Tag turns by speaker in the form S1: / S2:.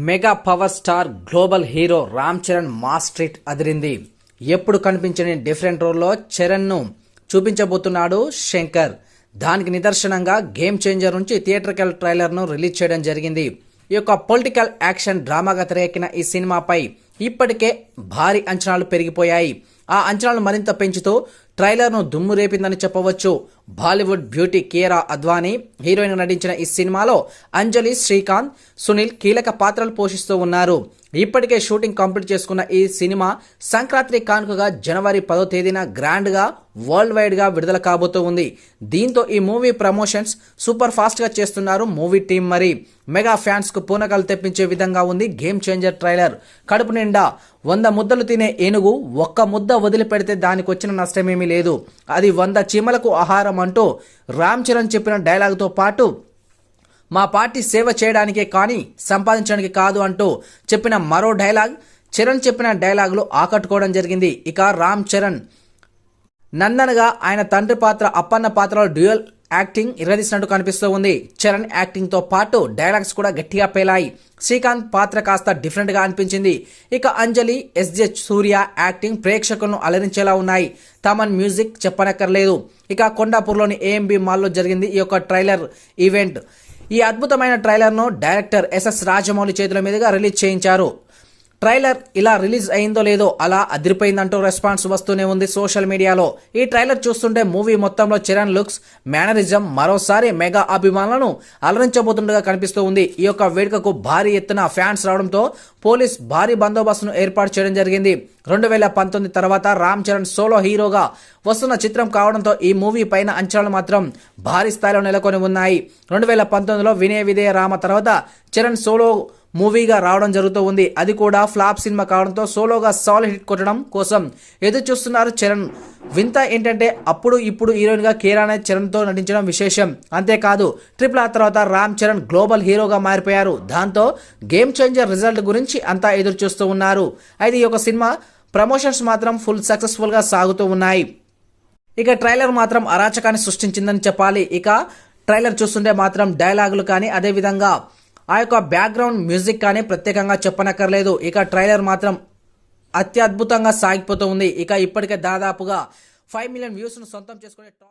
S1: Mega power star global hero Ram Charan mass treat అదిరింది. ఎప్పుడు కనిపించని different రోల్లో చరణ్ ను చూపించబోతున్నాడు శంకర్. దానికి నిదర్శనంగా గేమ్ చేంజర్ నుంచి థియేట్రికల్ ట్రైలర్ ను రిలీజ్ చేయడం జరిగింది. ఈ యొక్క పొలిటికల్ యాక్షన్ డ్రామాగా తెరకెక్కిన ఈ సినిమాపై ఇప్పటికే భారీ అంచనాలు పెరిగిపోయాయి. ఆ అంచనాలు మరింత పెంచుతూ ట్రైలర్ ను దుమ్ము రేపిందని చెప్పవచ్చు. బాలీవుడ్ బ్యూటీ కియారా అద్వానీ హీరోయిన్ నటించిన ఈ సినిమాలో అంజలి, శ్రీకాంత్, సునీల్ కీలక పాత్రలు పోషిస్తూ ఉన్నారు. ఇప్పటికే షూటింగ్ కంప్లీట్ చేసుకున్న ఈ సినిమా సంక్రాంతి కానుకగా జనవరి 10వ తేదీన గ్రాండ్ గా వరల్డ్ వైడ్ గా విడుదల కాబోతూ ఉంది. దీంతో ఈ మూవీ ప్రమోషన్స్ సూపర్ ఫాస్ట్ గా చేస్తున్నారు మూవీ టీం. మరి మెగా ఫ్యాన్స్ కు పూనకాలు తెప్పించే విధంగా ఉంది గేమ్ చేంజర్ ట్రైలర్. కడుపు నిండా 100 ముద్దలు తినే ఏనుగు ఒక్క ముద్ద వదిలిపెడితే దానికి వచ్చిన నష్టమేమీ లేదు, అది 100 చీమలకు ఆహారం అంటూ రామ్ చరణ్ చెప్పిన డైలాగ్తో పాటు మా పార్టీ సేవ చేయడానికే కానీ సంపాదించడానికి కాదు అంటూ చెప్పిన మరో డైలాగ్ చరణ్ చెప్పిన డైలాగులు ఆకట్టుకోవడం జరిగింది. ఇక రామ్ చరణ్ నందనగా ఆయన తండ్రి పాత్ర అప్పన్న పాత్రలో డ్యూయల్ యాక్టింగ్ ఇరదీసినట్టు కనిపిస్తూ ఉంది. చరణ్ యాక్టింగ్ తో పాటు డైలాగ్స్ కూడా గట్టిగా పేలాయి. శ్రీకాంత్ పాత్ర కాస్త డిఫరెంట్ గా అనిపించింది. ఇక అంజలి, ఎస్జే సూర్య యాక్టింగ్ ప్రేక్షకులను అలరించేలా ఉన్నాయి. తమన్ మ్యూజిక్ చెప్పనక్కర్లేదు. ఇక కొండాపూర్లోని ఏఎంబి మాల్లో జరిగింది ఈ యొక్క ట్రైలర్ ఈవెంట్. ఈ అద్భుతమైన ట్రైలర్ను డైరెక్టర్ ఎస్ఎస్ రాజమౌళి చేతుల మీదుగా రిలీజ్ చేయించారు. ట్రైలర్ ఇలా రిలీజ్ అయిందో లేదో అలా అదిరిపోయిందంటూ రెస్పాన్స్ వస్తూనే ఉంది సోషల్ మీడియాలో. ఈ ట్రైలర్ చూస్తుంటే మూవీ మొత్తంలో చరణ్ లుక్స్, మేనరిజం మరోసారి మెగా అభిమానులను అలరించబోతుండగా కనిపిస్తూ ఉంది. ఈ యొక్క వేడుకకు భారీ ఎత్తున ఫ్యాన్స్ రావడంతో పోలీస్ భారీ బందోబస్తును ఏర్పాటు చేయడం జరిగింది. 2019 తర్వాత రామ్ చరణ్ సోలో హీరోగా వస్తున్న చిత్రం కావడంతో ఈ మూవీ పైన అంచనాలు మాత్రం భారీ స్థాయిలో నెలకొని ఉన్నాయి. 2019లో వినయ విధేయ రామ తర్వాత చరణ్ సోలో మూవీగా రావడం జరుగుతూ ఉంది. అది కూడా ఫ్లాప్ సినిమా కావడంతో సోలోగా సాలిడ్ హిట్ కొట్టడం కోసం ఎదురు చూస్తున్నారు చరణ్. వింత ఏంటంటే అప్పుడు ఇప్పుడు హీరోయిన్ గా కియారా చరణ్తో నటించడం విశేషం. అంతేకాదు RRR తర్వాత రామ్ చరణ్ గ్లోబల్ హీరోగా మారిపోయారు. దాంతో గేమ్ చేంజర్ రిజల్ట్ గురించి అంతా ఎదురు చూస్తూ ఉన్నారు. అయితే ఈ యొక్క సినిమా ప్రమోషన్స్ మాత్రం ఫుల్ సక్సెస్ఫుల్ గా సాగుతూ ఉన్నాయి. ఇక ట్రైలర్ మాత్రం అరాచకాన్ని సృష్టించిందని చెప్పాలి. ఇక ట్రైలర్ చూస్తుంటే మాత్రం డైలాగులు కానీ అదేవిధంగా ఆ యొక్క బ్యాక్గ్రౌండ్ మ్యూజిక్ కానీ ప్రత్యేకంగా చెప్పనక్కర్లేదు. ఇక ట్రైలర్ మాత్రం అత్యద్భుతంగా సాగిపోతూ ఉంది. ఇక ఇప్పటికే దాదాపుగా 5 మిలియన్ వ్యూస్ను సొంతం చేసుకునే టాప్